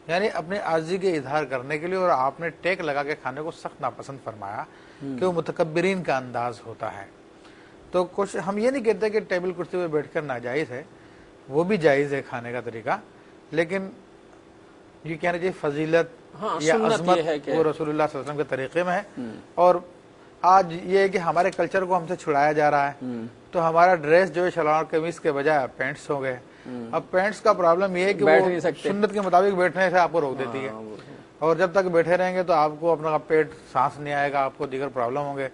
یعنی اپنے عاجزی کے اظہار کرنے کے لیے، اور آپ نے ٹیک لگا کے کھانے کو سخت ناپسند فرمایا کہ وہ متکبرین کا انداز ہوتا ہے۔ تو کچھ ہم یہ نہیں کہتے کہ ٹیبل کرسی پہ بیٹھ کر ناجائز ہے، وہ بھی جائز ہے کھانے کا طریقہ، لیکن یہ کہنا چاہیے فضیلت یا عظمت وہ رسول اللہ صلی اللہ علیہ وسلم کے طریقے میں ہے۔ اور آج یہ ہے کہ ہمارے کلچر کو ہم سے چھڑایا جا رہا ہے، تو ہمارا ڈریس جو ہے شلوار قمیض کے بجائے پینٹس ہو گئے۔ اب پینٹس کا پرابلم یہ ہے کہ وہ سنت کے مطابق بیٹھنے سے آپ کو روک دیتی ہے، اور جب تک بیٹھے رہیں گے تو آپ کو اپنا پیٹ سانس نہیں آئے گا، آپ کو دیگر پرابلم ہوں گے،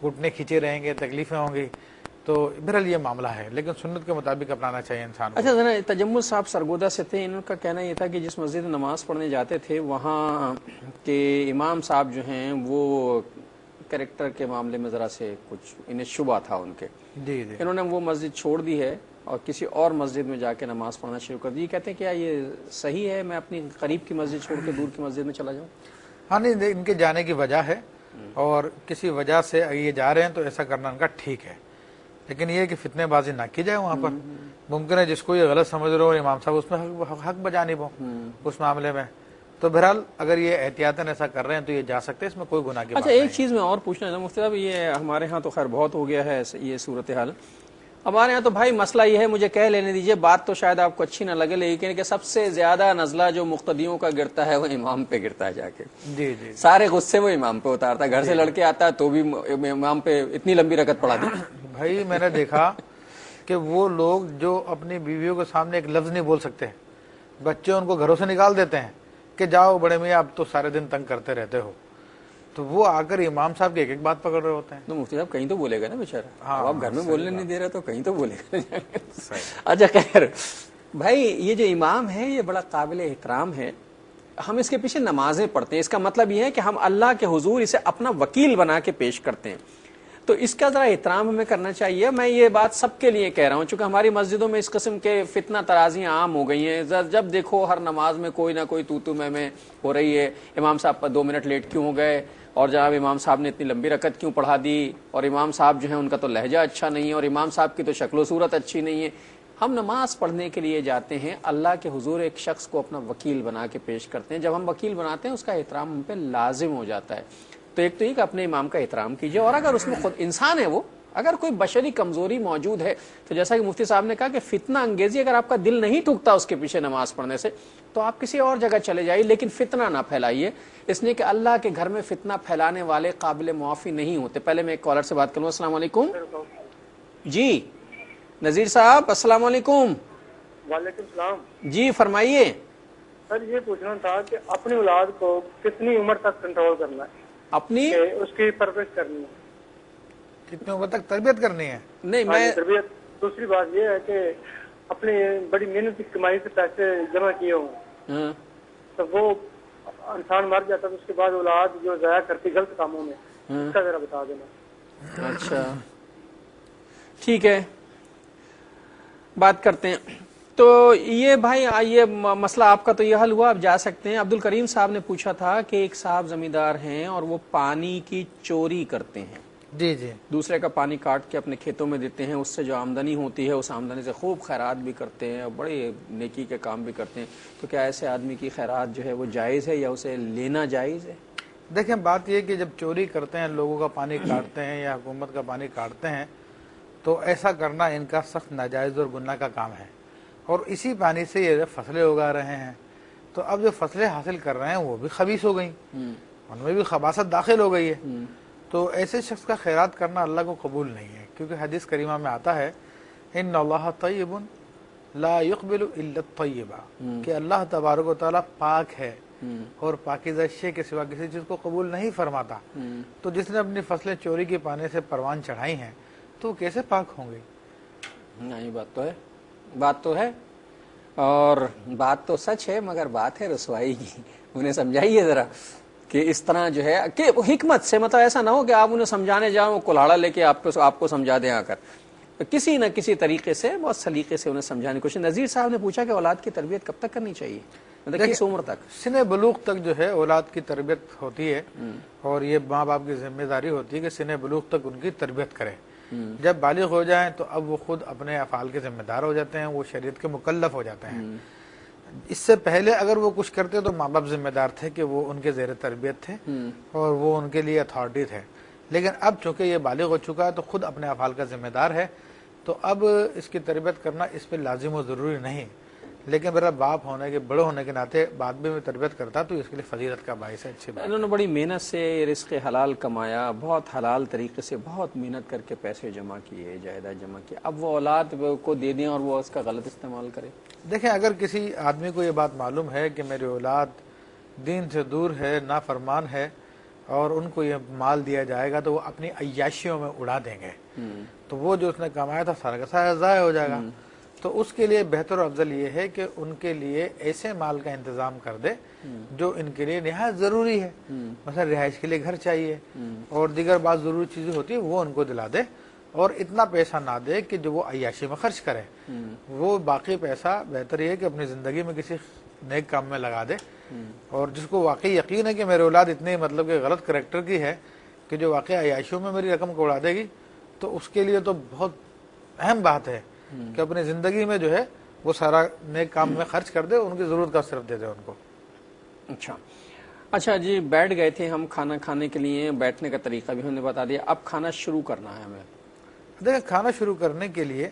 گھٹنے کھینچے رہیں گے، تکلیفیں ہوں گی۔ تو بہرحال یہ معاملہ ہے، لیکن سنت کے مطابق اپنانا چاہیے انسان کو۔ اچھا ذرا تجمل صاحب سرگودا سے تھے، ان کا کہنا یہ تھا کہ جس مسجد میں نماز پڑھنے جاتے تھے وہاں کے امام صاحب جو ہیں وہ کریکٹر کے معاملے میں ذرا سے کچھ انہیں شبہ تھا ان کے. جی جی. انہوں نے وہ مسجد چھوڑ دی ہے اور کسی اور مسجد میں جا کے نماز پڑھنا شروع کر دی. کہتے ہیں کیا یہ صحیح ہے میں اپنی قریب کی مسجد چھوڑ کے دور کی مسجد میں چلا جاؤں؟ ہاں نہیں, ان کے جانے کی وجہ ہے اور کسی وجہ سے یہ جا رہے ہیں تو ایسا کرنا ان کا ٹھیک ہے, لیکن یہ کہ فتنے بازی نہ کی جائے وہاں پر. ممکن ہے جس کو یہ غلط سمجھ رہے ہو امام صاحب اس میں حق بجانب ہو اس معاملے میں, تو بہرحال اگر یہ احتیاطاً ایسا کر رہے ہیں تو یہ جا سکتے ہیں, اس میں کوئی گناہ کی بات نہیں. اچھا ایک چیز میں اور پوچھنا چاہتا ہوں مفتی صاحب, یہ ہمارے ہاں تو خیر بہت ہو گیا ہے یہ صورتحال. ہمارے ہاں تو بھائی مسئلہ یہ ہے, مجھے کہہ لینے دیجئے, بات تو شاید آپ کو اچھی نہ لگے لیکن کہ سب سے زیادہ نزلہ جو مقتدیوں کا گرتا ہے وہ امام پہ گرتا ہے جا کے. جی جی. سارے غصے وہ امام پہ اتارتا ہے, گھر سے لڑکے آتا ہے تو بھی امام پہ اتنی لمبی رکعت پڑھا دی. بھائی میں نے دیکھا کہ وہ لوگ جو اپنی بیویوں کے سامنے ایک لفظ نہیں بول سکتے, بچے ان کو گھروں سے نکال دیتے ہیں کہ جاؤ بڑے میاں اب تو سارے دن تنگ کرتے رہتے ہو, تو وہ آ کر امام صاحب کی ایک ایک بات پکڑ رہے ہوتے ہیں. تو مفتی صاحب کہیں تو بولے گا نا بیچارہ, آپ گھر میں بولنے نہیں دے رہے تو کہیں تو بولے گا. اچھا خیر بھائی, یہ جو امام ہے یہ بڑا قابل احترام ہے, ہم اس کے پیچھے نمازیں پڑھتے ہیں, اس کا مطلب یہ ہے کہ ہم اللہ کے حضور اسے اپنا وکیل بنا کے پیش کرتے ہیں, تو اس کا ذرا احترام ہمیں کرنا چاہیے. میں یہ بات سب کے لیے کہہ رہا ہوں چونکہ ہماری مسجدوں میں اس قسم کے فتنہ ترازیاں عام ہو گئی ہیں. جب دیکھو ہر نماز میں کوئی نہ کوئی تو میں ہو رہی ہے, امام صاحب پر 2 منٹ لیٹ کیوں ہو گئے, اور جناب امام صاحب نے اتنی لمبی رکعت کیوں پڑھا دی, اور امام صاحب جو ہیں ان کا تو لہجہ اچھا نہیں ہے, اور امام صاحب کی تو شکل و صورت اچھی نہیں ہے. ہم نماز پڑھنے کے لیے جاتے ہیں, اللہ کے حضور ایک شخص کو اپنا وکیل بنا کے پیش کرتے ہیں. جب ہم وکیل بناتے ہیں اس کا احترام ہم پہ لازم ہو جاتا ہے. تو ایک تو یہ کہ اپنے امام کا احترام کیجیے, اور اگر اس میں خود انسان ہے, وہ اگر کوئی بشری کمزوری موجود ہے تو جیسا کہ مفتی صاحب نے کہا کہ فتنہ انگیزی, اگر آپ کا دل نہیں ٹوکتا اس کے پیچھے نماز پڑھنے سے تو آپ کسی اور جگہ چلے جائیے, لیکن فتنہ نہ پھیلائیے, اس لیے کہ اللہ کے گھر میں فتنہ پھیلانے والے قابل معافی نہیں ہوتے. پہلے میں ایک کالر سے بات کروں. السلام علیکم. جی نذیر صاحب السلام علیکم. وعلیکم السلام. جی فرمائیے. سر یہ پوچھنا تھا کہ اپنی اولاد کو کتنی عمر تک کنٹرول کرنا ہے, اپنی اس کی پرورش کرنی ہے, کتنے عمر تک تربیت کرنی ہے؟ نہیں میں تربیت. دوسری بات یہ ہے کہ اپنی بڑی محنت کی کمائی سے پیسے جمع کیے ہوں تو وہ انسان مر جاتا ہے, اس کے بعد اولاد جو ضائع کرتی غلط کاموں میں, اس کا ذرا بتا دینا. اچھا ٹھیک ہے بات کرتے ہیں. تو یہ بھائی یہ مسئلہ آپ کا تو یہ حل ہوا, آپ جا سکتے ہیں. عبد الکریم صاحب نے پوچھا تھا کہ ایک صاحب زمیندار ہیں اور وہ پانی کی چوری کرتے ہیں. جی جی. دوسرے کا پانی کاٹ کے اپنے کھیتوں میں دیتے ہیں, اس سے جو آمدنی ہوتی ہے اس آمدنی سے خوب خیرات بھی کرتے ہیں اور بڑے نیکی کے کام بھی کرتے ہیں. تو کیا ایسے آدمی کی خیرات جو ہے وہ جائز ہے یا اسے لینا جائز ہے؟ دیکھیں بات یہ کہ جب چوری کرتے ہیں, لوگوں کا پانی کاٹتے ہیں یا حکومت کا پانی کاٹتے ہیں, تو ایسا کرنا ان کا سخت ناجائز اور گناہ کا کام ہے. اور اسی پانی سے یہ فصلیں اگا رہے ہیں, تو اب جو فصلیں حاصل کر رہے ہیں وہ بھی خبیث ہو گئیں, ان میں بھی خباثت داخل ہو گئی ہے. تو ایسے شخص کا خیرات کرنا اللہ کو قبول نہیں ہے, کیونکہ حدیث کریمہ میں آتا ہے ان اللہ طیب لا يقبل الا الطیبہ, کہ اللہ تبارک و تعالیٰ پاک ہے اور پاکیزہ شے کے سوا کسی چیز کو قبول نہیں فرماتا. تو جس نے اپنی فصلیں چوری کے پانے سے پروان چڑھائی ہیں تو کیسے پاک ہوں گے؟ نہیں بات تو ہے اور بات تو سچ ہے, مگر بات ہے رسوائی کی. انہیں سمجھائیے ذرا کہ اس طرح جو ہے کہ حکمت سے, مطلب ایسا نہ ہو کہ آپ انہیں سمجھانے جاؤ, وہ کلاڑا لے کے آپ کو سمجھا دیں آ کر. کسی نہ کسی طریقے سے بہت سلیقے سے انہیں سمجھانے کی کوشش. نذیر صاحب نے پوچھا کہ اولاد کی تربیت کب تک کرنی چاہیے, مطلب کس عمر تک؟ سن بلوغ تک جو ہے اولاد کی تربیت ہوتی ہے, اور یہ ماں باپ کی ذمہ داری ہوتی ہے کہ سن بلوغ تک ان کی تربیت کریں. جب بالغ ہو جائیں تو اب وہ خود اپنے افعال کے ذمہ دار ہو جاتے ہیں, وہ شریعت کے مکلف ہو جاتے ہیں. اس سے پہلے اگر وہ کچھ کرتے تو ماں باپ ذمہ دار تھے کہ وہ ان کے زیر تربیت تھے اور وہ ان کے لیے اتھارٹی تھے. لیکن اب چونکہ یہ بالغ ہو چکا ہے تو خود اپنے افعال کا ذمہ دار ہے, تو اب اس کی تربیت کرنا اس پہ لازم و ضروری نہیں. لیکن میرا باپ ہونے کے, بڑے ہونے کے ناطے بعد میں تربیت کرتا تو اس کے لیے فضیلت کا باعث ہے. اچھی بات. انہوں نے بڑی محنت سے رزق حلال کمایا, بہت حلال طریقے سے بہت محنت کر کے پیسے جمع کیے, جائیداد جمع کیے, اب وہ اولاد کو دے دیں اور وہ اس کا غلط استعمال کرے. دیکھیں اگر کسی آدمی کو یہ بات معلوم ہے کہ میری اولاد دین سے دور ہے, نافرمان ہے, اور ان کو یہ مال دیا جائے گا تو وہ اپنی عیاشیوں میں اڑا دیں گے, تو وہ جو اس نے کمایا تھا سارا کا سارا ضائع ہو جائے گا. تو اس کے لیے بہتر و افضل یہ ہے کہ ان کے لیے ایسے مال کا انتظام کر دے جو ان کے لیے نہایت ضروری ہے. مثلا رہائش کے لیے گھر چاہیے اور دیگر بعض ضروری چیزیں ہوتی ہیں وہ ان کو دلا دے, اور اتنا پیسہ نہ دے کہ جو وہ عیاشی میں خرچ کرے. وہ باقی پیسہ بہتر یہ ہے کہ اپنی زندگی میں کسی نیک کام میں لگا دے, اور جس کو واقعی یقین ہے کہ میرے اولاد اتنے مطلب کہ غلط کریکٹر کی ہے کہ جو واقعی عیاشیوں میں میری رقم کو اڑا دے گی, تو اس کے لیے تو بہت اہم بات ہے کہ اپنی زندگی میں جو ہے وہ سارا نیک کام میں خرچ کر دے, ان کی ضرورت کا صرف دے دے ان کو. اچھا جی, بیٹھ گئے تھے ہم کھانا کھانے کے لیے, بیٹھنے کا طریقہ بھی ہم نے بتا دیا, اب کھانا شروع کرنا ہے ہمیں. دیکھیں, کھانا شروع کرنے کے لیے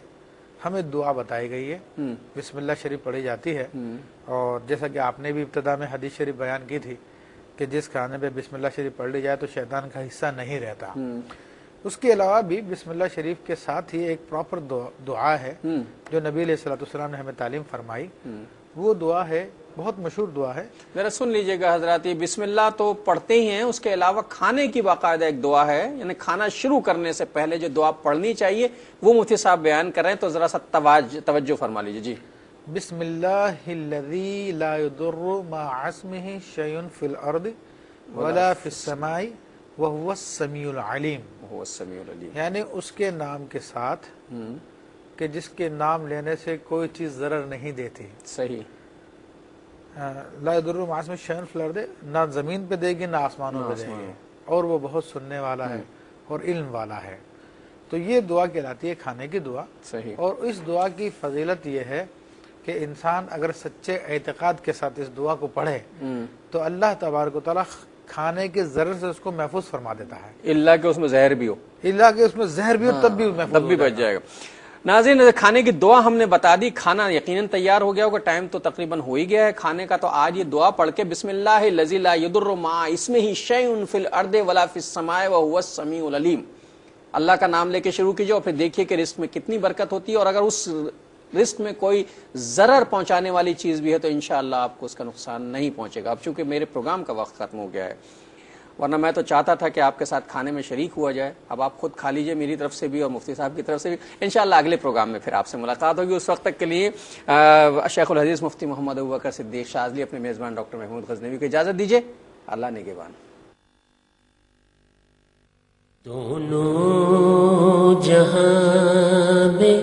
ہمیں دعا بتائی گئی ہے, بسم اللہ شریف پڑھی جاتی ہے, اور جیسا کہ آپ نے بھی ابتدا میں حدیث شریف بیان کی تھی کہ جس کھانے پہ بسم اللہ شریف پڑھ لی جائے تو شیطان کا حصہ نہیں رہتا. اس کے علاوہ بھی بسم اللہ شریف کے ساتھ ہی ایک پراپر دعا ہے جو نبی علیہ الصلوۃ والسلام نے ہمیں تعلیم فرمائی. وہ دعا ہے, بہت مشہور دعا ہے. ذرا سن لیجئے گا حضرات, بسم اللہ تو پڑھتے ہی ہیں, اس کے علاوہ کھانے کی باقاعدہ ایک دعا ہے, یعنی کھانا شروع کرنے سے پہلے جو دعا پڑھنی چاہیے وہ مفتی صاحب بیان کر رہے ہیں, تو ذرا سا توجہ فرما لیجئے. جی. بسم اللہ الذی لا یضر مع اسمہ شیء فی الارض ولا فی السماء وهو السمیع العلیم. وہ السمیع العلیم, یعنی اس کے نام کے ساتھ کہ جس کے نام لینے سے کوئی چیز ضرر نہیں دیتی. صحیح. لا یضر مع اسمہ شیء فی الارض, نہ زمین پہ دے گی نہ آسمانوں پہ دے گی, اور وہ بہت سننے والا ہے اور علم والا ہے. تو یہ دعا کہلاتی ہے کھانے کی دعا. صحیح. اور اس دعا کی فضیلت یہ ہے کہ انسان اگر سچے اعتقاد کے ساتھ اس دعا کو پڑھے تو اللہ تبارک و تعالیٰ کھانے کے ضرر سے اس کو محفوظ فرما دیتا ہے. اللہ کہ اس میں زہر بھی ہو, اللہ کہ اس میں زہر بھی ہو تب بھی محفوظ, تب بھی بچ جائے گا. ناظرین, کھانے کی دعا ہم نے بتا دی, کھانا یقیناً تیار ہو گیا ہوگا, ٹائم تو تقریباً ہو ہی گیا ہے کھانے کا. تو آج یہ دعا پڑھ کے بسم اللہ الذی لا یضر مع اسمہ شیء فی الارض ولا فی السماء وهو السمیع العلیم, اللہ کا نام لے کے شروع کیجیے, اور پھر دیکھیے کہ رزق میں کتنی برکت ہوتی ہے, اور اگر اس رزق میں کوئی ضرر پہنچانے والی چیز بھی ہے تو انشاءاللہ آپ کو اس کا نقصان نہیں پہنچے گا. اب چونکہ میرے پروگرام کا وقت ختم ہو گیا ہے, ورنہ میں تو چاہتا تھا کہ آپ کے ساتھ کھانے میں شریک ہوا جائے. اب آپ خود کھا لیجئے, میری طرف سے بھی اور مفتی صاحب کی طرف سے بھی. انشاءاللہ اگلے پروگرام میں پھر آپ سے ملاقات ہوگی. اس وقت تک کے لیے شیخ الحدیث مفتی محمد ابوبکر صدیق شاذلی اپنے میزبان ڈاکٹر محمود غزنوی کو اجازت دیجیے. اللہ نگہبان. دونوں جہاں میں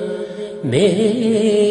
میرے